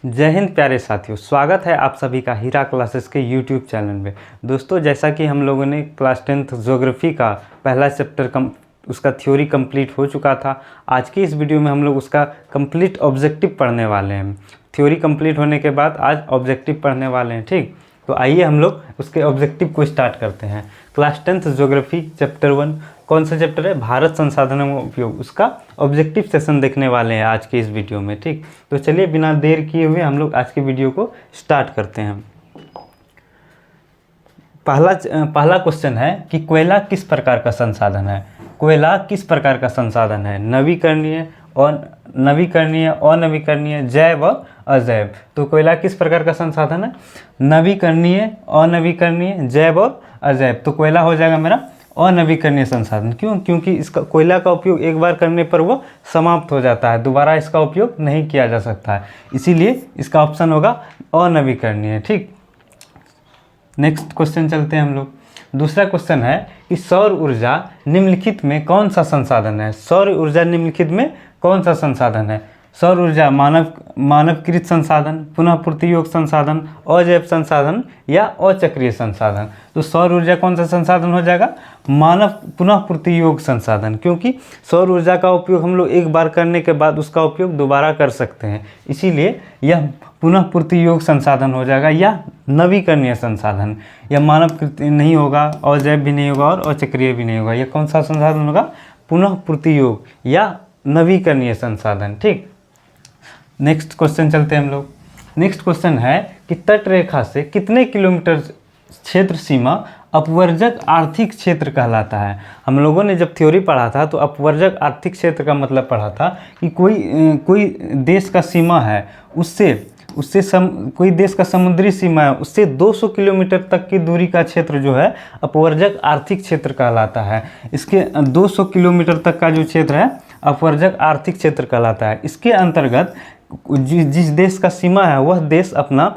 जय हिंद प्यारे साथियों, स्वागत है आप सभी का हीरा क्लासेस के यूट्यूब चैनल में। दोस्तों, जैसा कि हम लोगों ने क्लास 10th ज्योग्राफी का पहला चैप्टर उसका थ्योरी कंप्लीट हो चुका था। आज की इस वीडियो में हम लोग उसका कंप्लीट ऑब्जेक्टिव पढ़ने वाले हैं। थ्योरी कंप्लीट होने के बाद आज ऑब्जेक्टिव पढ़ने वाले हैं। ठीक, तो आइए हम लोग उसके ऑब्जेक्टिव को स्टार्ट करते हैं। क्लास 10th ज्योग्राफी चैप्टर 1 कौन सा चैप्टर है? भारत संसाधनों का उपयोग। उसका ऑब्जेक्टिव सेशन देखने वाले हैं आज की इस वीडियो में। ठीक, तो चलिए बिना देर किए हुए हम लोग आज की वीडियो को स्टार्ट करते हैं। पहला क्वेश्चन है कि कोयला किस प्रकार का संसाधन है? कोयला किस प्रकार का संसाधन है? नवीकरणीय, अनवीकरणीय, जैव व अजैव। तो कोयला किस प्रकार का संसाधन है? नवीकरणीय, अनवीकरणीय, जैव और अजैव। तो कोयला हो जाएगा मेरा अनवीकरणीय संसाधन। क्यों? क्योंकि इसका कोयला का उपयोग एक बार करने पर वो समाप्त हो जाता है, दोबारा इसका उपयोग नहीं किया जा सकता है, इसीलिए इसका ऑप्शन होगा अनवीकरणीय। ठीक, नेक्स्ट क्वेश्चन चलते हैं हम लोग। दूसरा क्वेश्चन है कि सौर ऊर्जा निम्नलिखित में कौन सा संसाधन है? सौर ऊर्जा निम्नलिखित में कौन सा संसाधन है? सौर ऊर्जा मानवकृत संसाधन, पुनः पूर्ति योग्य संसाधन, अजैव संसाधन या अचक्रीय संसाधन। तो सौर ऊर्जा कौन सा संसाधन हो जाएगा? मानव पुनः पूर्ति योग्य संसाधन, क्योंकि सौर ऊर्जा का उपयोग हम लोग एक बार करने के बाद उसका उपयोग दोबारा कर सकते हैं, इसीलिए यह पुनः पूर्ति योग्य संसाधन हो जाएगा या नवीकरणीय संसाधन। यह मानवकृत नहीं होगा, अजैव भी नहीं होगा और अचक्रीय भी नहीं होगा। यह कौन सा संसाधन होगा? पुनः पूर्ति योग्य या नवीकरणीय संसाधन। ठीक, नेक्स्ट क्वेश्चन चलते हैं हम लोग। नेक्स्ट क्वेश्चन है कि तट रेखा से कितने किलोमीटर क्षेत्र सीमा अपवर्जक आर्थिक क्षेत्र कहलाता है? हम लोगों ने जब थ्योरी पढ़ा था तो अपवर्जक आर्थिक क्षेत्र का मतलब पढ़ा था कि कोई देश का सीमा है, कोई देश का समुद्री सीमा है, उससे 200 किलोमीटर तक की दूरी का क्षेत्र जो है अपवर्जक आर्थिक क्षेत्र कहलाता है। इसके 200 किलोमीटर तक का जो क्षेत्र है अपवर्जक आर्थिक क्षेत्र कहलाता है। इसके अंतर्गत जिस देश का सीमा है वह देश अपना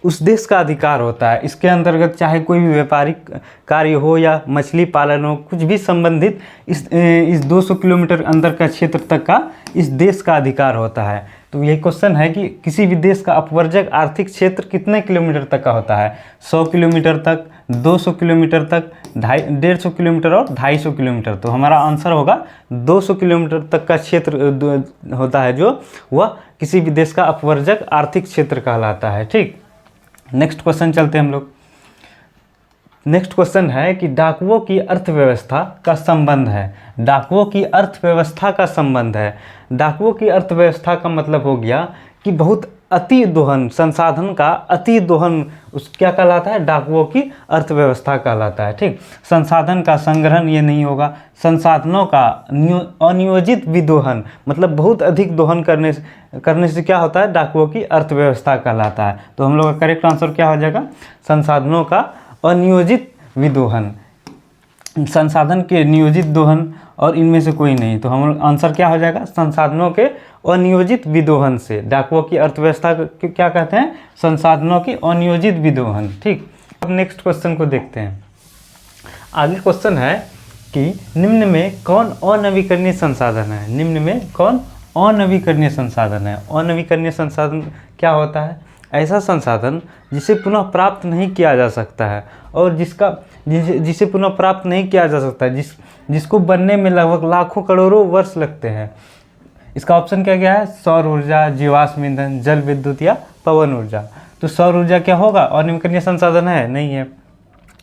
उस देश का अधिकार होता है। इसके अंतर्गत चाहे कोई भी व्यापारिक कार्य हो या मछली पालन हो, कुछ भी संबंधित इस 200 किलोमीटर अंदर का क्षेत्र तक का इस देश का अधिकार होता है। तो यही क्वेश्चन है कि किसी भी देश का अपवर्जक आर्थिक क्षेत्र कितने किलोमीटर तक का होता है? 100 किलोमीटर तक, 200 किलोमीटर तक, 150 किलोमीटर और 250 किलोमीटर। तो हमारा आंसर होगा 200 किलोमीटर तक का क्षेत्र होता है जो वह किसी भी देश का अपवर्जक आर्थिक क्षेत्र कहलाता है। ठीक, नेक्स्ट क्वेश्चन चलते हैं हम लोग। नेक्स्ट क्वेश्चन है कि डाकुओं की अर्थव्यवस्था का संबंध है। डाकुओं की अर्थव्यवस्था का संबंध है। डाकुओं की अर्थव्यवस्था का मतलब हो गया कि बहुत अति दोहन, संसाधन का अति दोहन उस क्या कहलाता है? डाकुओं की अर्थव्यवस्था कहलाता है। ठीक, संसाधन का संग्रहण ये नहीं होगा, संसाधनों का अनियोजित विदोहन, मतलब बहुत अधिक दोहन करने से क्या होता है? डाकुओं की अर्थव्यवस्था कहलाता है। तो हम लोग का करेक्ट आंसर क्या हो जाएगा? संसाधनों का अनियोजित विदोहन, संसाधन के नियोजित दोहन और इनमें से कोई नहीं। तो हम आंसर क्या हो जाएगा? संसाधनों के अनियोजित विदोहन से। डाकुओं की अर्थव्यवस्था को क्या कहते हैं? संसाधनों की अनियोजित विदोहन। ठीक, अब नेक्स्ट क्वेश्चन को देखते हैं। आगे क्वेश्चन है कि निम्न में कौन अनवीकरणीय संसाधन है? निम्न में कौन अनवीकरणीय संसाधन है? अनवीकरणीय संसाधन क्या होता है? ऐसा संसाधन जिसे पुनः प्राप्त नहीं किया जा सकता है और जिसे पुनः प्राप्त नहीं किया जा सकता है, जिसको बनने में लगभग लाखों करोड़ों वर्ष लगते हैं। इसका ऑप्शन क्या है? सौर ऊर्जा, जीवाश्म ईंधन, जल विद्युत या पवन ऊर्जा। तो सौर ऊर्जा क्या होगा? अनवीकरणीय संसाधन है? नहीं है।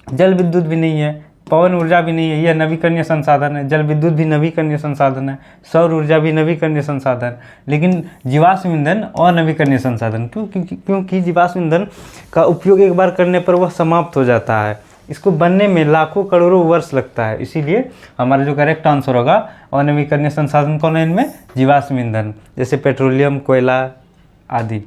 जल विद्युत भी नहीं है, पवन ऊर्जा भी नहीं है, यह नवीकरणीय संसाधन है। जल विद्युत भी नवीकरणीय संसाधन है, सौर ऊर्जा भी नवीकरणीय संसाधन, लेकिन जीवाश्म ईंधन अनवीकरणीय संसाधन। क्योंकि जीवाश्म ईंधन का उपयोग एक बार करने पर वह समाप्त हो जाता है, इसको बनने में लाखों करोड़ों वर्ष लगता है, इसीलिए हमारा जो करेक्ट आंसर होगा अनवीकरणीय संसाधन कौन है इनमें? जीवाश्म ईंधन, जैसे पेट्रोलियम, कोयला आदि।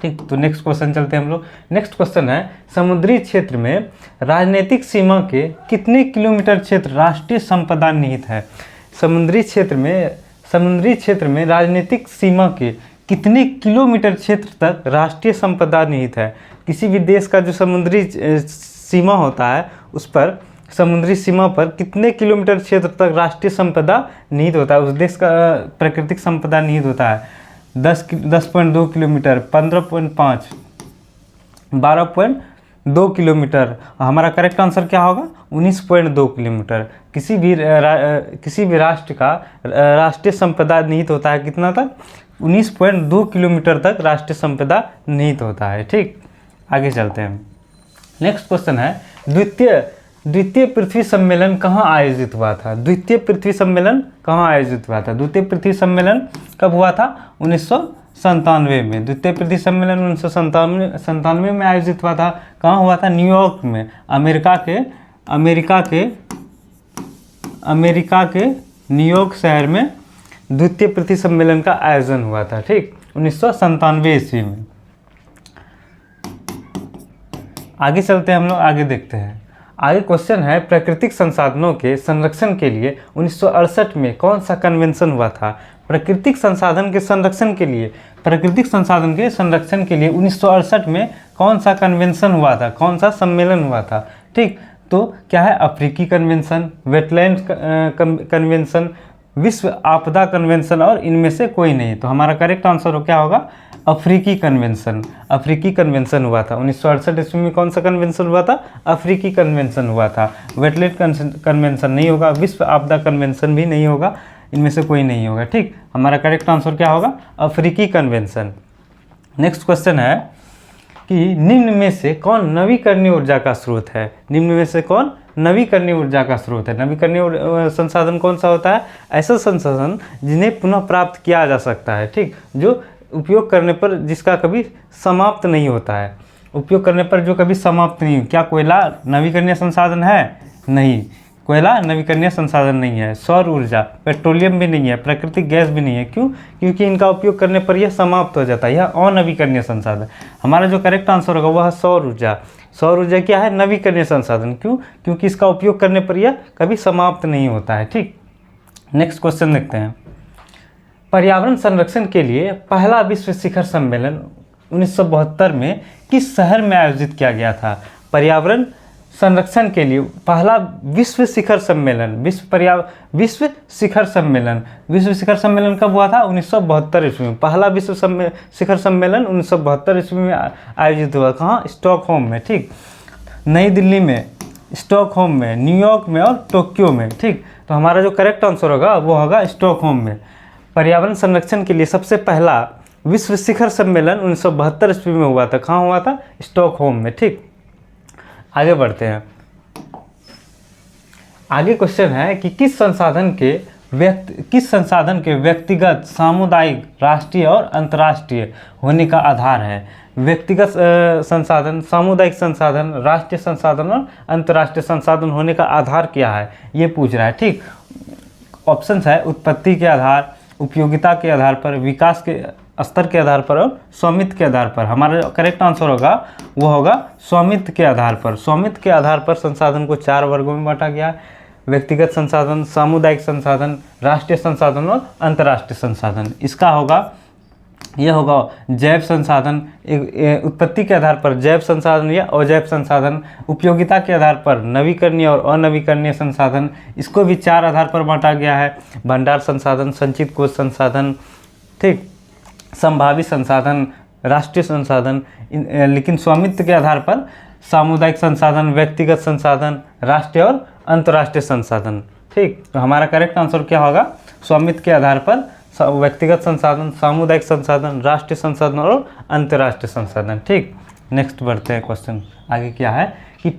ठीक, तो नेक्स्ट क्वेश्चन चलते हैं हम लोग। नेक्स्ट क्वेश्चन है समुद्री क्षेत्र में राजनीतिक सीमा के कितने किलोमीटर क्षेत्र राष्ट्रीय संपदा निहित है? समुद्री क्षेत्र में राजनीतिक सीमा के कितने किलोमीटर क्षेत्र तक राष्ट्रीय संपदा निहित है? किसी भी देश का जो समुद्री सीमा होता है उस पर, समुद्री सीमा पर कितने किलोमीटर क्षेत्र तक राष्ट्रीय संपदा निहित होता है, उस देश का प्राकृतिक संपदा निहित होता है? 10.2 किलोमीटर, 15.5, 12.2 किलोमीटर। हमारा करेक्ट आंसर क्या होगा? 19.2 किलोमीटर। किसी भी राष्ट्र का राष्ट्रीय संपदा निहित होता है कितना तक? 19.2 किलोमीटर तक राष्ट्रीय संपदा निहित होता है। ठीक, आगे चलते हैं। नेक्स्ट क्वेश्चन है, द्वितीय पृथ्वी सम्मेलन कहाँ आयोजित हुआ था? द्वितीय पृथ्वी सम्मेलन कहाँ आयोजित हुआ था? द्वितीय पृथ्वी सम्मेलन कब हुआ था? 1997 में। द्वितीय पृथ्वी सम्मेलन 1997 में आयोजित हुआ था। कहाँ हुआ था? न्यूयॉर्क में। अमेरिका के न्यूयॉर्क शहर में द्वितीय पृथ्वी सम्मेलन का आयोजन हुआ था। ठीक, 1997 ईस्वी में। आगे चलते हैं हम लोग, आगे देखते हैं। आगे क्वेश्चन है, प्राकृतिक संसाधनों के संरक्षण के लिए 1968 में कौन सा कन्वेंशन हुआ था? प्राकृतिक संसाधन के संरक्षण के लिए 1968 में कौन सा कन्वेंशन हुआ था? कौन सा सम्मेलन हुआ था? ठीक, तो क्या है? अफ्रीकी कन्वेंशन, वेटलैंड कन्वेंशन, विश्व आपदा कन्वेंशन और इनमें से कोई नहीं। तो हमारा करेक्ट आंसर क्या होगा? अफ्रीकी कन्वेंशन। अफ्रीकी कन्वेंशन हुआ था 1968 ईस्वी में। कौन सा कन्वेंशन हुआ था? अफ्रीकी कन्वेंशन हुआ था। वेटलैंड कन्वेंशन नहीं होगा, विश्व आपदा कन्वेंशन भी नहीं होगा, इनमें से कोई नहीं होगा। ठीक, हमारा करेक्ट आंसर क्या होगा? अफ्रीकी कन्वेंशन। नेक्स्ट क्वेश्चन है कि निम्न में से कौन नवीकरणीय ऊर्जा का स्रोत है? निम्न में से कौन नवीकरणीय ऊर्जा का स्रोत है? नवीकरणीय संसाधन कौन सा होता है? ऐसा संसाधन जिन्हें पुनः प्राप्त किया जा सकता है। ठीक, जो उपयोग करने पर जिसका कभी समाप्त नहीं होता है, उपयोग करने पर जो कभी समाप्त नहीं हो। क्या कोयला नवीकरणीय संसाधन है? नहीं, कोयला नवीकरणीय संसाधन नहीं है। सौर ऊर्जा, पेट्रोलियम भी नहीं है, प्राकृतिक गैस भी नहीं है। क्यों? क्योंकि इनका उपयोग करने पर यह समाप्त हो जाता है, यह अनवीकरणीय संसाधन। हमारा जो करेक्ट आंसर होगा वह सौर ऊर्जा। सौर ऊर्जा क्या है? नवीकरणीय संसाधन। क्यों? क्योंकि इसका उपयोग करने पर यह कभी समाप्त नहीं होता है। ठीक, नेक्स्ट क्वेश्चन देखते हैं। पर्यावरण संरक्षण के लिए पहला विश्व शिखर सम्मेलन 1972 में किस शहर में आयोजित किया गया था? पर्यावरण संरक्षण के लिए पहला विश्व शिखर सम्मेलन, विश्व शिखर सम्मेलन कब हुआ था? 1972 ईस्वी में। पहला विश्व शिखर सम्मेलन 1972 ईस्वी में आयोजित हुआ। कहाँ? स्टॉकहोम में। ठीक, नई दिल्ली में, स्टॉकहोम में, न्यूयॉर्क में और टोक्यो में। ठीक, तो हमारा जो करेक्ट आंसर होगा वो होगा स्टॉकहोम में। पर्यावरण संरक्षण के लिए सबसे पहला विश्व शिखर सम्मेलन 1972 ईस्वी में हुआ था। कहाँ हुआ था? स्टॉकहोम में। ठीक, आगे बढ़ते हैं। आगे क्वेश्चन है कि किस संसाधन के व्यक्तिगत, सामुदायिक, राष्ट्रीय और अंतर्राष्ट्रीय होने का आधार है? व्यक्तिगत संसाधन, सामुदायिक संसाधन, राष्ट्रीय संसाधन और अंतर्राष्ट्रीय संसाधन होने का आधार क्या है, ये पूछ रहा है। ठीक, ऑप्शंस है उत्पत्ति के आधार, उपयोगिता के आधार पर, विकास के स्तर के आधार पर और स्वामित्व के आधार पर। हमारा जो करेक्ट आंसर होगा वो होगा स्वामित्व के आधार पर। स्वामित्व के आधार पर संसाधन को 4 वर्गों में बांटा गया है: व्यक्तिगत संसाधन, सामुदायिक संसाधन, राष्ट्रीय संसाधन और अंतर्राष्ट्रीय संसाधन। इसका होगा, यह होगा जैव संसाधन। उत्पत्ति के आधार पर जैव संसाधन या अजैव संसाधन, उपयोगिता के आधार पर नवीकरणीय और अनवीकरणीय संसाधन। इसको भी 4 आधार पर बांटा गया है: भंडार संसाधन, संचित कोष संसाधन, ठीक, संभावित संसाधन, राष्ट्रीय संसाधन। लेकिन स्वामित्व के आधार पर सामुदायिक संसाधन, व्यक्तिगत संसाधन, राष्ट्रीय और अंतर्राष्ट्रीय संसाधन। ठीक, तो हमारा करेक्ट आंसर क्या होगा? स्वामित्व के आधार पर व्यक्तिगत संसाधन, सामुदायिक संसाधन, राष्ट्रीय संसाधन और अंतर्राष्ट्रीय संसाधन। ठीक, नेक्स्ट बढ़ते हैं क्वेश्चन। आगे क्या है कि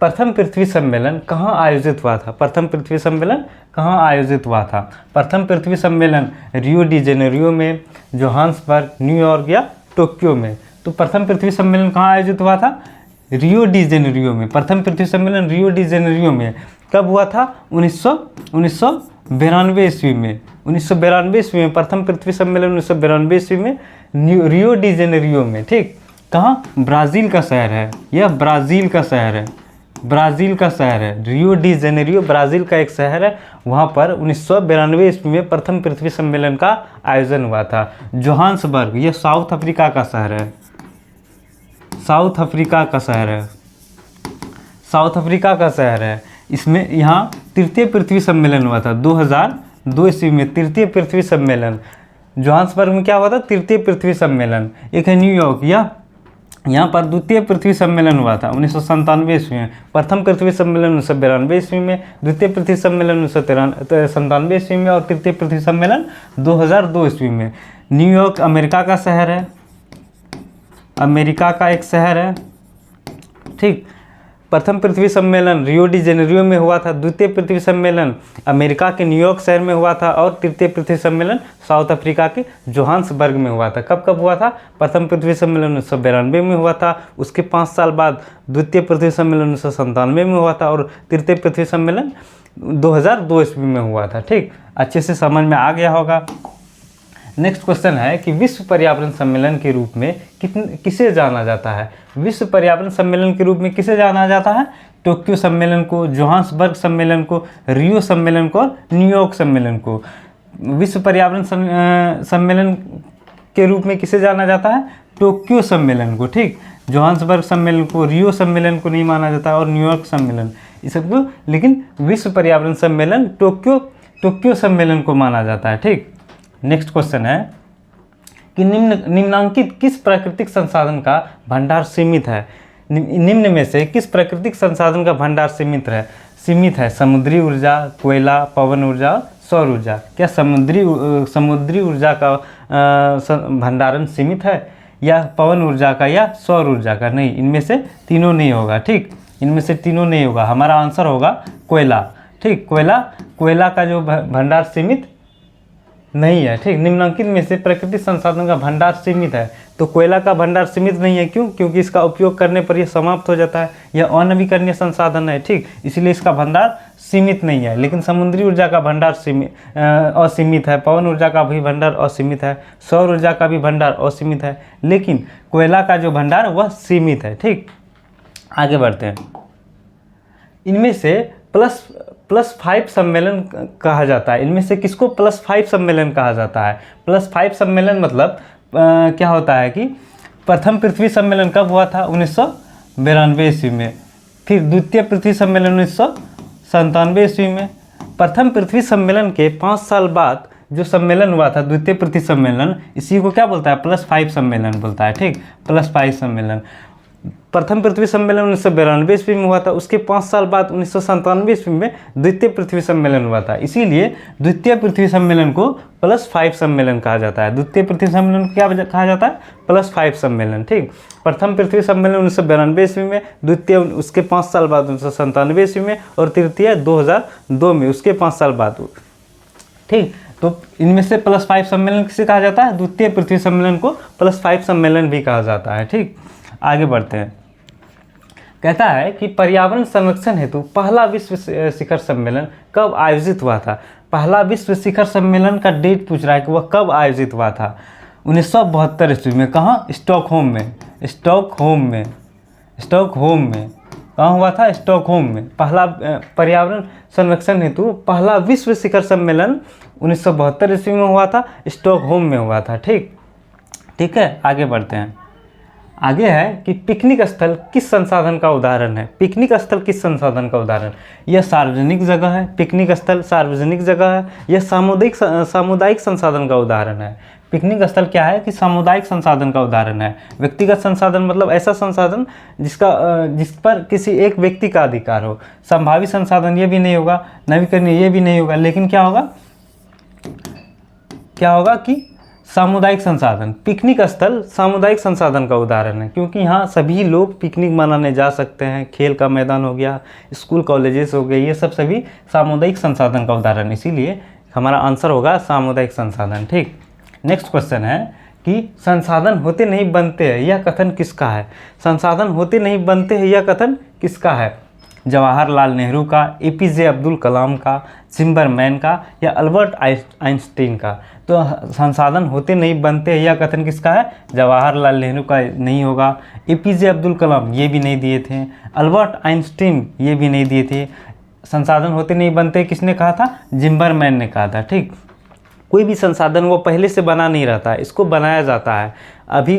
प्रथम पृथ्वी सम्मेलन कहाँ आयोजित हुआ था? प्रथम पृथ्वी सम्मेलन कहाँ आयोजित हुआ था? प्रथम पृथ्वी सम्मेलन रियो डी जेनेरियो में, जोहान्सबर्ग, न्यूयॉर्क या टोक्यो में। तो प्रथम पृथ्वी सम्मेलन कहाँ आयोजित हुआ था? रियो डी जेनेरियो में। प्रथम पृथ्वी सम्मेलन रियो डी जेनेरियो में कब हुआ था? 1992 ईस्वी में। 1992 ईस्वी में प्रथम पृथ्वी सम्मेलन 1992 ईस्वी में रियो डी जेनेरियो में। ठीक, कहाँ? ब्राज़ील का शहर है, यह ब्राज़ील का शहर है, ब्राज़ील का शहर है। रियो डी जेनेरियो ब्राज़ील का एक शहर है। वहाँ पर 1992 ईस्वी में प्रथम पृथ्वी सम्मेलन का आयोजन हुआ था। जोहान्सबर्ग, यह साउथ अफ्रीका का शहर है, साउथ अफ्रीका का शहर है, साउथ अफ्रीका का शहर है। इसमें यहाँ तृतीय पृथ्वी सम्मेलन हुआ था 2002 ईस्वी में। तृतीय पृथ्वी सम्मेलन जोहान्सबर्ग में क्या हुआ था, तृतीय पृथ्वी सम्मेलन। एक है न्यूयॉर्क, या यहाँ पर द्वितीय पृथ्वी सम्मेलन हुआ था 1997 ईस्वी में। प्रथम पृथ्वी सम्मेलन 1992 ईस्वी में, द्वितीय पृथ्वी सम्मेलन 1997 ईस्वी में, और तृतीय पृथ्वी सम्मेलन 2002 ईस्वी में। न्यूयॉर्क अमेरिका का शहर है, अमेरिका का एक शहर है, ठीक। प्रथम पृथ्वी सम्मेलन रियो डी जेनेरियो में हुआ था, द्वितीय पृथ्वी सम्मेलन अमेरिका के न्यूयॉर्क शहर में हुआ था, और तृतीय पृथ्वी सम्मेलन साउथ अफ्रीका के जोहान्सबर्ग में हुआ था। कब कब हुआ था, प्रथम पृथ्वी सम्मेलन 1992 में हुआ था, उसके 5 साल बाद द्वितीय पृथ्वी सम्मेलन 1997 में हुआ था, और तृतीय पृथ्वी सम्मेलन 2002 ईस्वी में हुआ था, ठीक। अच्छे से समझ में आ गया होगा। नेक्स्ट क्वेश्चन है कि विश्व पर्यावरण सम्मेलन के रूप में किसे जाना जाता है। विश्व पर्यावरण सम्मेलन के रूप में किसे जाना जाता है, टोक्यो सम्मेलन को, जोहान्सबर्ग सम्मेलन को, रियो सम्मेलन को और न्यूयॉर्क सम्मेलन को। विश्व पर्यावरण सम्मेलन के रूप में किसे जाना जाता है, टोक्यो सम्मेलन को, ठीक। जोहान्सबर्ग सम्मेलन को, रियो सम्मेलन को नहीं माना जाता, और न्यूयॉर्क सम्मेलन ये सबको, लेकिन विश्व पर्यावरण सम्मेलन टोक्यो सम्मेलन को माना जाता है, ठीक। नेक्स्ट क्वेश्चन है कि निम्नांकित किस प्राकृतिक संसाधन का भंडार सीमित है। निम्न में से किस प्राकृतिक संसाधन का भंडार सीमित है। समुद्री ऊर्जा, कोयला, पवन ऊर्जा, सौर ऊर्जा। क्या समुद्री ऊर्जा का भंडारण सीमित है, या पवन ऊर्जा का, या सौर ऊर्जा का? नहीं, इनमें से तीनों नहीं होगा, ठीक। इनमें से तीनों नहीं होगा, हमारा आंसर होगा कोयला, ठीक। कोयला का जो भंडार सीमित नहीं है, ठीक। निम्नलिखित में से प्राकृतिक संसाधन का भंडार सीमित है, तो कोयला का भंडार सीमित नहीं है। क्यों? क्योंकि इसका उपयोग करने पर यह समाप्त हो जाता है, यह अनवीकरणीय संसाधन है, ठीक। इसलिए इसका भंडार सीमित नहीं है। लेकिन समुद्री ऊर्जा का भंडार असीमित है, पवन ऊर्जा का भी भंडार असीमित है, सौर ऊर्जा का भी भंडार असीमित है, लेकिन कोयला का जो भंडार वह सीमित है, ठीक। आगे बढ़ते हैं। इनमें से +5 सम्मेलन कहा जाता है। इनमें से किसको +5 सम्मेलन कहा जाता है? +5 सम्मेलन मतलब क्या होता है कि प्रथम पृथ्वी सम्मेलन कब हुआ था? 1992 ईस्वी में। फिर द्वितीय पृथ्वी सम्मेलन 1997 ईस्वी में। प्रथम पृथ्वी सम्मेलन के 5 साल बाद जो सम्मेलन हुआ था, द्वितीय पृथ्वी सम्मेलन, इसी को क्या बोलता है? +5 सम्मेलन बोलता है, ठीक। +5 सम्मेलन। प्रथम पृथ्वी सम्मेलन 1992 ईस्वी में हुआ था, उसके 5 साल बाद 1997 ईस्वी में द्वितीय पृथ्वी सम्मेलन हुआ था। इसीलिए द्वितीय पृथ्वी सम्मेलन को +5 सम्मेलन कहा जाता है। द्वितीय पृथ्वी सम्मेलन को क्या कहा जाता है? +5 सम्मेलन, ठीक। प्रथम पृथ्वी सम्मेलन 1992 ईस्वी में, द्वितीय उसके 5 साल बाद 1997 ईस्वी में, और तृतीय 2002 में, उसके 5 साल बाद, ठीक। तो इनमें से +5 सम्मेलन किसे कहा जाता है? द्वितीय पृथ्वी सम्मेलन को +5 सम्मेलन भी कहा जाता है, ठीक। आगे बढ़ते हैं। कहता है कि पर्यावरण संरक्षण हेतु पहला विश्व शिखर सम्मेलन कब आयोजित हुआ था? पहला विश्व शिखर सम्मेलन का डेट पूछ रहा है कि वह कब आयोजित हुआ था। 1972 ईस्वी में। कहाँ? स्टॉकहोम में। कहाँ हुआ था? स्टॉकहोम में। पहला पर्यावरण संरक्षण हेतु पहला विश्व शिखर सम्मेलन 1972 ईस्वी में हुआ था, स्टॉकहोम में हुआ था, ठीक है। आगे बढ़ते हैं। आगे है कि पिकनिक स्थल किस संसाधन का उदाहरण है? पिकनिक स्थल किस संसाधन का उदाहरण? यह सार्वजनिक जगह है। पिकनिक स्थल सार्वजनिक जगह है। यह सामुदायिक संसाधन का उदाहरण है। पिकनिक स्थल क्या है कि सामुदायिक संसाधन का उदाहरण है। व्यक्तिगत संसाधन मतलब ऐसा संसाधन जिस पर किसी एक व्यक्ति का अधिकार हो। संभावित संसाधन ये भी नहीं होगा, नवीकरणीय ये भी नहीं होगा, लेकिन क्या होगा कि सामुदायिक संसाधन। पिकनिक स्थल सामुदायिक संसाधन का उदाहरण है, क्योंकि यहाँ सभी लोग पिकनिक मनाने जा सकते हैं। खेल का मैदान हो गया, स्कूल कॉलेजेस हो गए, ये सब सभी सामुदायिक संसाधन का उदाहरण, इसीलिए हमारा आंसर होगा सामुदायिक संसाधन, ठीक। नेक्स्ट क्वेश्चन है कि संसाधन होते नहीं बनते हैं, यह कथन किसका है? संसाधन होते नहीं बनते हैं, यह कथन किसका है? जवाहरलाल नेहरू का, APJ अब्दुल कलाम का, जिम्बरमैन का, या अल्बर्ट आइंस्टीन का? तो संसाधन होते नहीं बनते, यह कथन किसका है? जवाहरलाल नेहरू का नहीं होगा। APJ अब्दुल कलाम ये भी नहीं दिए थे, अल्बर्ट आइंस्टीन ये भी नहीं दिए थे। संसाधन होते नहीं बनते किसने कहा था? जिम्बरमैन ने कहा था, ठीक। कोई भी संसाधन वो पहले से बना नहीं रहता है, इसको बनाया जाता है। अभी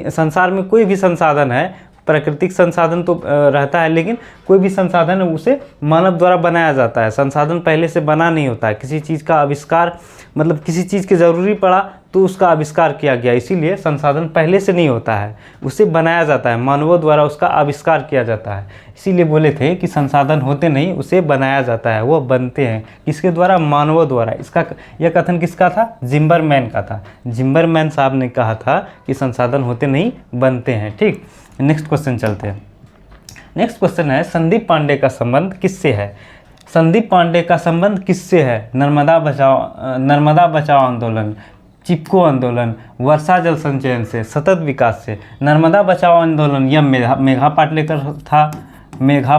संसार में कोई भी संसाधन है, प्राकृतिक संसाधन तो रहता है, लेकिन कोई भी संसाधन है उसे मानव द्वारा बनाया जाता है। संसाधन पहले से बना नहीं होता है। किसी चीज़ का आविष्कार मतलब किसी चीज़ की ज़रूरी पड़ा तो उसका आविष्कार किया गया, इसीलिए संसाधन पहले से नहीं होता है, उसे बनाया जाता है, मानवों द्वारा उसका आविष्कार किया जाता है। इसीलिए बोले थे कि संसाधन होते नहीं, उसे बनाया जाता है, वो बनते हैं। किसके द्वारा? मानवों द्वारा। इसका यह कथन किसका था? जिम्बरमैन का था। जिम्बरमैन साहब ने कहा था कि संसाधन होते नहीं, बनते हैं। ठीक, नेक्स्ट क्वेश्चन चलते हैं। नेक्स्ट क्वेश्चन है, संदीप पांडे का संबंध किससे है? संदीप पांडे का संबंध किससे है? नर्मदा बचाओ आंदोलन, चिपको आंदोलन, वर्षा जल संचयन से, सतत विकास से। नर्मदा बचाओ आंदोलन यह मेघा पाटेकर था। मेघा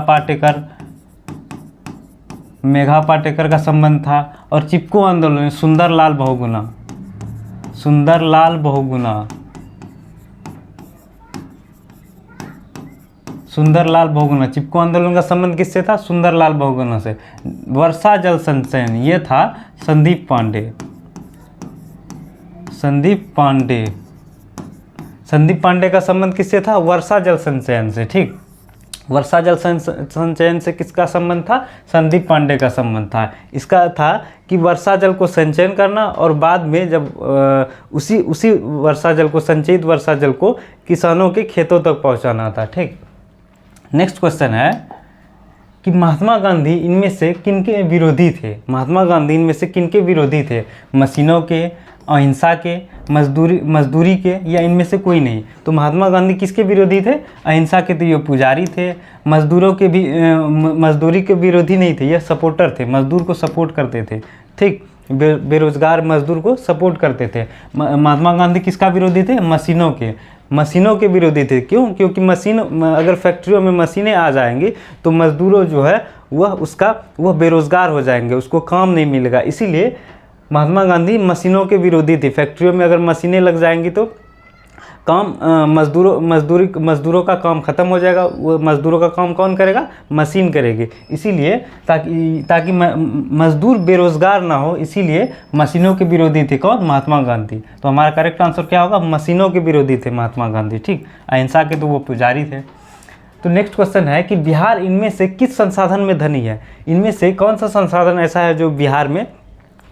पाटेकर का संबंध था। और चिपको आंदोलन सुंदरलाल बहुगुणा। चिपको आंदोलन का संबंध किससे था? सुंदरलाल बहुगुणा से। वर्षा जल संचयन ये था संदीप पांडे का संबंध किससे था? वर्षा जल संचयन से। ठीक, वर्षा जल संचयन से किसका संबंध था? संदीप पांडे का संबंध था। इसका था कि वर्षा जल को संचयन करना और बाद में जब उसी वर्षा जल को, संचयित वर्षा जल को किसानों के खेतों तक पहुंचाना था। ठीक, नेक्स्ट क्वेश्चन है कि महात्मा गांधी इनमें से किनके विरोधी थे? महात्मा गांधी इनमें से किनके विरोधी थे? मशीनों के, अहिंसा के, मजदूरी के, या इनमें से कोई नहीं? तो महात्मा गांधी किसके विरोधी थे? अहिंसा के तो ये पुजारी थे। मजदूरी के विरोधी नहीं थे, ये सपोर्टर थे, मजदूर को सपोर्ट करते थे। ठीक, बेरोजगार मजदूर को सपोर्ट करते थे। महात्मा गांधी किसका विरोधी थे? मशीनों के विरोधी थे। क्यों? क्योंकि अगर फैक्ट्रियों में मशीनें आ जाएंगी तो मजदूरों जो है वह बेरोजगार हो जाएंगे, उसको काम नहीं मिलेगा। इसीलिए महात्मा गांधी मशीनों के विरोधी थे। फैक्ट्रियों में अगर मशीनें लग जाएंगी तो मजदूरों का काम खत्म हो जाएगा। वो मजदूरों का काम कौन करेगा? मशीन करेगी। इसीलिए ताकि मजदूर बेरोजगार ना हो, इसीलिए मशीनों के विरोधी थे। कौन? महात्मा गांधी। तो हमारा करेक्ट आंसर क्या होगा? मशीनों के विरोधी थे महात्मा गांधी। ठीक, अहिंसा के तो वो पुजारी थे। तो नेक्स्ट क्वेश्चन है कि बिहार इनमें से किस संसाधन में धनी है? इनमें से कौन सा संसाधन ऐसा है जो बिहार में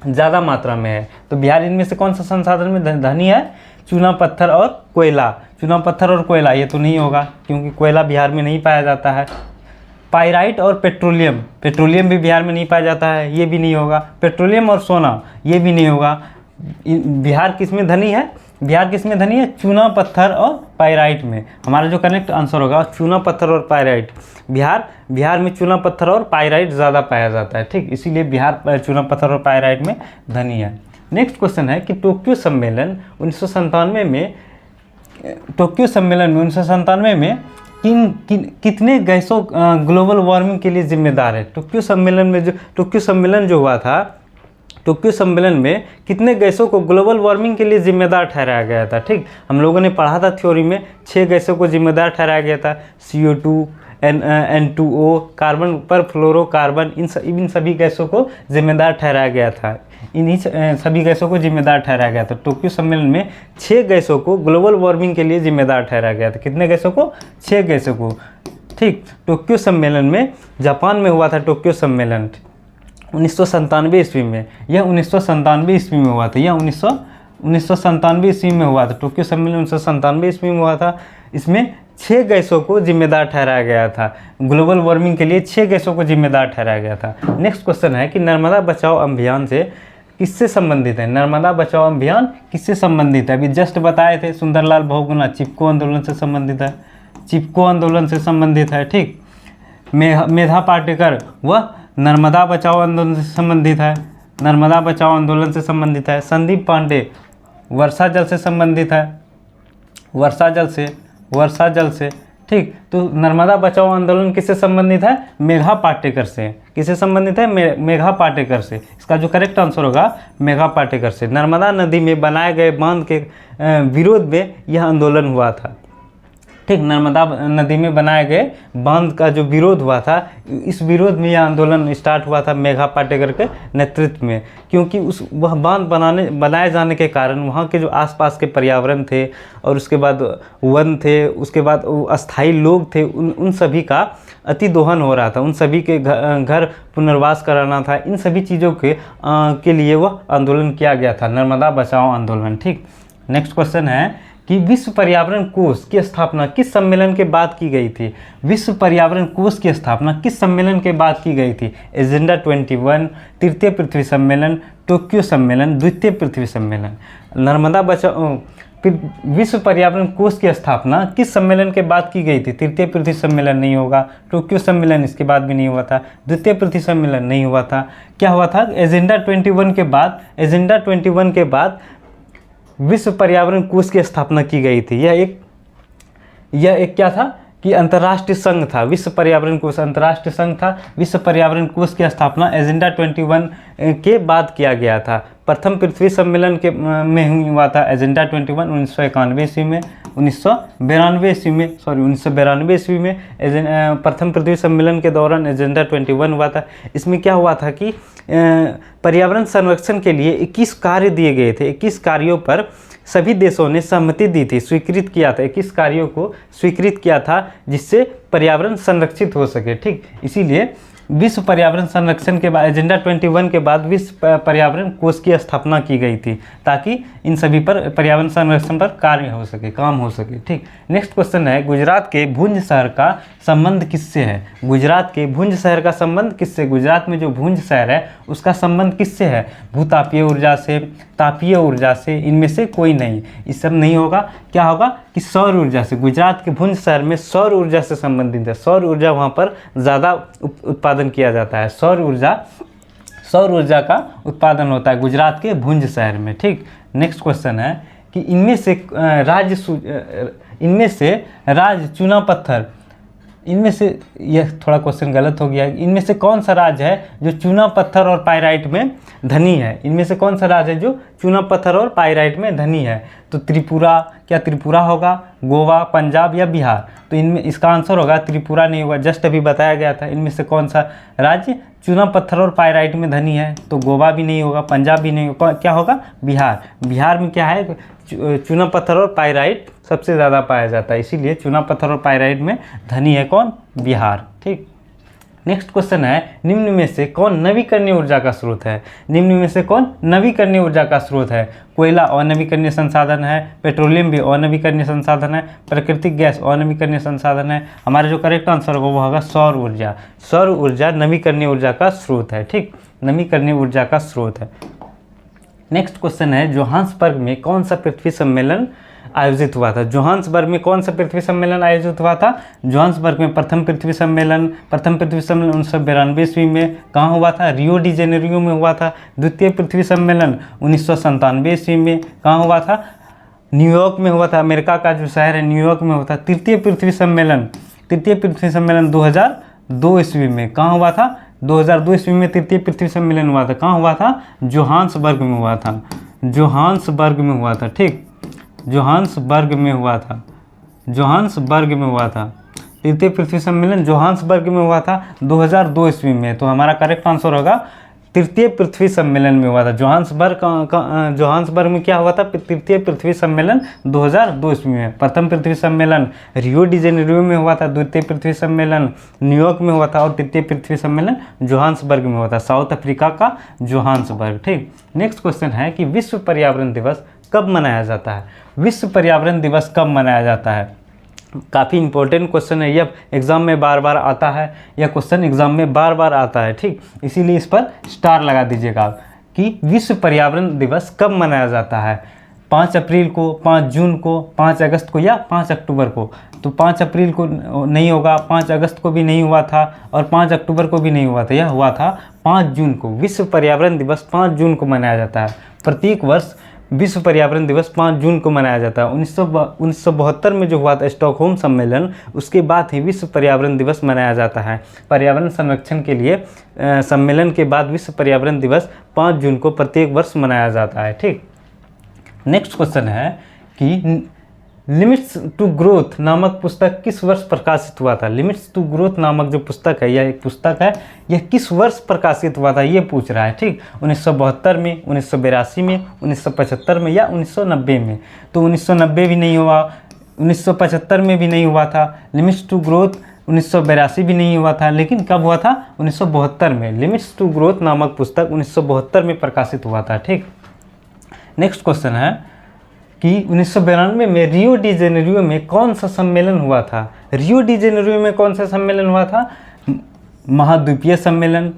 ज़्यादा मात्रा में है? तो बिहार इनमें से कौन सा संसाधन में धनी है? चूना पत्थर और कोयला। चूना पत्थर और कोयला ये तो नहीं होगा, क्योंकि कोयला बिहार में नहीं पाया जाता है। पाइराइट और पेट्रोलियम भी बिहार में नहीं पाया जाता है, ये भी नहीं होगा। पेट्रोलियम और सोना ये भी नहीं होगा। बिहार किस में धनी है? बिहार किस में धनी है? चूना पत्थर और पाइराइट में। हमारा जो करेक्ट आंसर होगा चूना पत्थर और पाइराइट। बिहार में चूना पत्थर और पाइराइट ज़्यादा पाया जाता है। ठीक, इसीलिए बिहार चूना पत्थर और पाइराइट में धनी है। नेक्स्ट क्वेश्चन है कि टोक्यो सम्मेलन 1997 में कितने गैसों ग्लोबल वार्मिंग के लिए जिम्मेदार है? टोक्यो सम्मेलन में कितने गैसों को ग्लोबल वार्मिंग के लिए जिम्मेदार ठहराया गया था? ठीक, हम लोगों ने पढ़ा था थ्योरी में 6 गैसों को जिम्मेदार ठहराया गया था। CO2, N2O, कार्बन पर फ्लोरोकार्बन, इन सभी गैसों को जिम्मेदार ठहराया गया था। इन्हीं सभी गैसों को जिम्मेदार ठहराया गया था। टोक्यो सम्मेलन में 6 गैसों को ग्लोबल वार्मिंग के लिए जिम्मेदार ठहराया गया था। कितने गैसों को? 6 गैसों को। ठीक, टोक्यो सम्मेलन में जापान में हुआ था। टोक्यो सम्मेलन 1997 ईस्वी में, यह 1997 ईस्वी में हुआ था। यह 1997 ईस्वी में हुआ था। टोक्यो सम्मेलन 1997 ईस्वी में हुआ था। इसमें 6 गैसों को जिम्मेदार ठहराया गया था। ग्लोबल वार्मिंग के लिए 6 गैसों को जिम्मेदार ठहराया गया था। नेक्स्ट क्वेश्चन है कि नर्मदा बचाओ अभियान से किससे संबंधित है? नर्मदा बचाओ अभियान किससे संबंधित है? अभी जस्ट बताए थे, सुंदरलाल बहुगुणा, चिपको आंदोलन से संबंधित है। ठीक, मेधा पाटेकर वह नर्मदा बचाओ आंदोलन से संबंधित है। संदीप पांडे वर्षा जल से संबंधित है, वर्षा जल से। ठीक, तो नर्मदा बचाओ आंदोलन किससे संबंधित है? मेघा पाटेकर से। किससे संबंधित है? मेघा पाटेकर से। इसका जो करेक्ट आंसर होगा मेघा पाटेकर से। नर्मदा नदी में बनाए गए बांध के विरोध में यह आंदोलन हुआ था। ठीक, नर्मदा नदी में बनाए गए बांध का जो विरोध हुआ था, इस विरोध में यह आंदोलन स्टार्ट हुआ था मेघा पाटेकर के नेतृत्व में, क्योंकि वह बांध बनाए जाने के कारण वहाँ के जो आसपास के पर्यावरण थे और उसके बाद वन थे, उसके बाद अस्थायी लोग थे, उन सभी का अति दोहन हो रहा था, उन सभी के घर पुनर्वास कराना था, इन सभी चीज़ों के लिए वह आंदोलन किया गया था, नर्मदा बचाओ आंदोलन। ठीक, नेक्स्ट क्वेश्चन है कि विश्व पर्यावरण कोष की स्थापना किस सम्मेलन के बाद की गई थी? विश्व पर्यावरण कोष की स्थापना किस सम्मेलन के बाद की गई थी? एजेंडा 21, तृतीय पृथ्वी सम्मेलन, टोक्यो सम्मेलन, द्वितीय पृथ्वी सम्मेलन। नर्मदा बचाओ विश्व पर्यावरण कोष की स्थापना किस सम्मेलन के बाद की गई थी? तृतीय पृथ्वी सम्मेलन नहीं होगा, टोक्यो सम्मेलन इसके बाद भी नहीं हुआ था, द्वितीय पृथ्वी सम्मेलन नहीं हुआ था, क्या हुआ था? एजेंडा 21 के बाद, एजेंडा 21 के बाद विश्व पर्यावरण कोष की स्थापना की गई थी। यह एक क्या था कि अंतर्राष्ट्रीय संघ था, विश्व पर्यावरण कोष अंतर्राष्ट्रीय संघ था। विश्व पर्यावरण कोष की स्थापना एजेंडा 21 के बाद किया गया था। प्रथम पृथ्वी सम्मेलन में हुआ था एजेंडा 21 1991 ईस्वी में, 1992 ईस्वी में प्रथम पृथ्वी सम्मेलन के दौरान एजेंडा 21 हुआ था। इसमें क्या हुआ था कि पर्यावरण संरक्षण के लिए 21 कार्य दिए गए थे। 21 कार्यों पर सभी देशों ने सहमति दी थी, स्वीकृत किया था, 21 कार्यों को स्वीकृत किया था जिससे पर्यावरण संरक्षित हो सके। ठीक, इसीलिए विश्व पर्यावरण संरक्षण के बाद एजेंडा 21 के बाद विश्व पर्यावरण कोष की स्थापना की गई थी, ताकि इन सभी पर पर्यावरण संरक्षण पर कार्य हो सके, काम हो सके। ठीक, नेक्स्ट क्वेश्चन है गुजरात के भुज शहर का संबंध किससे है? गुजरात के भुज शहर का संबंध किससे? गुजरात में जो भुज शहर है उसका संबंध किससे है? भूतापीय ऊर्जा से, तापीय ऊर्जा से, इनमें से कोई नहीं। इस सब नहीं होगा, क्या होगा कि सौर ऊर्जा से। गुजरात के भुज शहर में सौर ऊर्जा से संबंधित है, सौर ऊर्जा वहाँ पर ज़्यादा उत्पादन किया जाता है, सौर ऊर्जा का उत्पादन होता है गुजरात के भुज शहर में। ठीक, नेक्स्ट क्वेश्चन है कि इनमें से राज्य चूना पत्थर, इनमें से, यह थोड़ा क्वेश्चन गलत हो गया, इनमें से कौन सा राज्य है जो चूना पत्थर और पाइराइट में धनी है? इनमें से कौन सा राज्य है जो चूना पत्थर और पाइराइट में धनी है? तो त्रिपुरा, क्या त्रिपुरा होगा, गोवा, पंजाब या बिहार? तो इनमें इसका आंसर होगा त्रिपुरा नहीं होगा, जस्ट अभी बताया गया था। इनमें से कौन सा राज्य चूना पत्थर और पाइराइट में धनी है? तो गोवा भी नहीं होगा, पंजाब भी नहीं होगा, क्या होगा? बिहार। बिहार में क्या है? चूना पत्थर और पाइराइट सबसे ज़्यादा पाया जाता है, इसीलिए चूना पत्थर और पाइराइट में धनी है कौन? बिहार। ठीक, नेक्स्ट क्वेश्चन है निम्न में से कौन नवीकरणीय ऊर्जा का स्रोत है? निम्न में से कौन नवीकरणीय ऊर्जा का स्रोत है? कोयला अनवीकरणीय संसाधन है, पेट्रोलियम भी अनवीकरणीय संसाधन है, प्राकृतिक गैस अनवीकरणीय संसाधन है। हमारा जो करेक्ट आंसर होगा वो होगा सौर ऊर्जा। सौर ऊर्जा नवीकरणीय ऊर्जा का स्रोत है। ठीक, नवीकरणीय ऊर्जा का स्रोत है। नेक्स्ट क्वेश्चन है जोहान्सबर्ग में कौन सा पृथ्वी सम्मेलन आयोजित हुआ था? जोहान्सबर्ग में कौन सा पृथ्वी सम्मेलन आयोजित हुआ था? जोहान्सबर्ग में प्रथम पृथ्वी सम्मेलन 1992 ईस्वी में कहाँ हुआ था? रियो डी जेनेरियो में हुआ था। द्वितीय पृथ्वी सम्मेलन 1997 ईस्वी में कहाँ हुआ था? न्यूयॉर्क में हुआ था, अमेरिका का जो शहर है न्यूयॉर्क में हुआ था। तृतीय पृथ्वी सम्मेलन 2002 ईस्वी में कहाँ हुआ था? 2002 ईस्वी में तृतीय पृथ्वी सम्मेलन हुआ था। कहाँ हुआ था? जोहान्सबर्ग में हुआ था, जोहान्सबर्ग में हुआ था। ठीक, जोहान्सबर्ग में हुआ था, जोहान्सबर्ग में हुआ था। तृतीय पृथ्वी सम्मेलन जोहान्सबर्ग में हुआ था 2002 ईस्वी में। तो हमारा करेक्ट आंसर होगा तृतीय पृथ्वी सम्मेलन में हुआ था। जोहान्सबर्ग में क्या हुआ था? तृतीय पृथ्वी सम्मेलन 2002 ईस्वी में। प्रथम पृथ्वी सम्मेलन रियो डी जेनेरियो में हुआ था, द्वितीय पृथ्वी सम्मेलन न्यूयॉर्क में हुआ था और तृतीय पृथ्वी सम्मेलन जोहान्सबर्ग में हुआ था, साउथ अफ्रीका का जोहान्सबर्ग। ठीक, नेक्स्ट क्वेश्चन है कि विश्व पर्यावरण दिवस कब मनाया जाता है? विश्व पर्यावरण दिवस कब मनाया जाता है? काफ़ी इंपॉर्टेंट क्वेश्चन है, यह एग्ज़ाम में बार बार आता है, यह क्वेश्चन एग्ज़ाम में बार बार आता है। ठीक, इसीलिए इस पर स्टार लगा दीजिएगा कि विश्व पर्यावरण दिवस कब मनाया जाता है। 5 अप्रैल को, 5 जून को, 5 अगस्त को या 5 अक्टूबर को? तो 5 अप्रैल को नहीं होगा, 5 अगस्त को भी नहीं हुआ था और 5 अक्टूबर को भी नहीं हुआ था, यह हुआ था 5 जून को। विश्व पर्यावरण दिवस 5 जून को मनाया जाता है। प्रत्येक वर्ष विश्व पर्यावरण दिवस 5 जून को मनाया जाता है। 1972 में जो हुआ था स्टॉकहोम सम्मेलन, उसके बाद ही विश्व पर्यावरण दिवस मनाया जाता है। पर्यावरण संरक्षण के लिए सम्मेलन के बाद विश्व पर्यावरण दिवस 5 जून को प्रत्येक वर्ष मनाया जाता है। ठीक, नेक्स्ट क्वेश्चन है कि लिमिट्स टू ग्रोथ नामक पुस्तक किस वर्ष प्रकाशित हुआ था? लिमिट्स टू ग्रोथ नामक जो पुस्तक है, यह एक पुस्तक है, यह किस वर्ष प्रकाशित हुआ था ये पूछ रहा है। ठीक, 1972 में, 1982 में, 1975 में या 1990 में? तो 1990 भी नहीं हुआ, 1975 में भी नहीं हुआ था, लिमिट्स टू ग्रोथ 1982 भी नहीं हुआ था, लेकिन कब हुआ था? 1972 में। लिमिट्स टू ग्रोथ नामक पुस्तक 1972 में प्रकाशित हुआ था। ठीक, नेक्स्ट क्वेश्चन है कि 1992 में रियो डी जेनेरियो में कौन सा सम्मेलन हुआ था? रियो डी जेनेरियो में कौन सा सम्मेलन हुआ था? महाद्वीपीय सम्मेलन,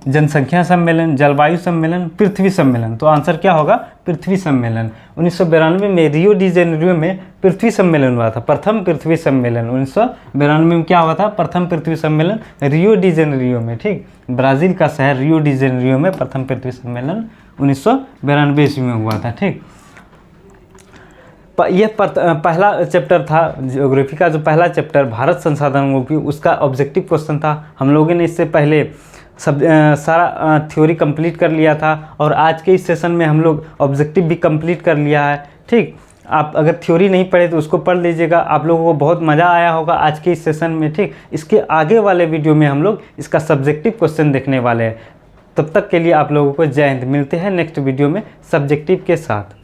जनसंख्या सम्मेलन, जलवायु सम्मेलन, पृथ्वी सम्मेलन। तो आंसर क्या होगा? पृथ्वी सम्मेलन। 1992 में रियो डी जेनेरियो में पृथ्वी सम्मेलन हुआ था, प्रथम पृथ्वी सम्मेलन। 1992 में क्या हुआ था? प्रथम पृथ्वी सम्मेलन रियो डी जेनेरियो में। ठीक, ब्राज़ील का शहर रियो डी जेनेरियो में प्रथम पृथ्वी सम्मेलन 1992 ईस्वी में हुआ था। ठीक, यह पहला चैप्टर था ज्योग्राफी का, जो पहला चैप्टर भारत संसाधनों की, उसका ऑब्जेक्टिव क्वेश्चन था। हम लोगों ने इससे पहले सब सारा थ्योरी कंप्लीट कर लिया था और आज के इस सेशन में हम लोग ऑब्जेक्टिव भी कंप्लीट कर लिया है। ठीक, आप अगर थ्योरी नहीं पढ़े तो उसको पढ़ लीजिएगा, आप लोगों को बहुत मज़ा आया होगा आज के इस सेशन में। ठीक, इसके आगे वाले वीडियो में हम लोग इसका सब्जेक्टिव क्वेश्चन देखने वाले हैं। तब तक के लिए आप लोगों को जय हिंद। मिलते हैं नेक्स्ट वीडियो में सब्जेक्टिव के साथ।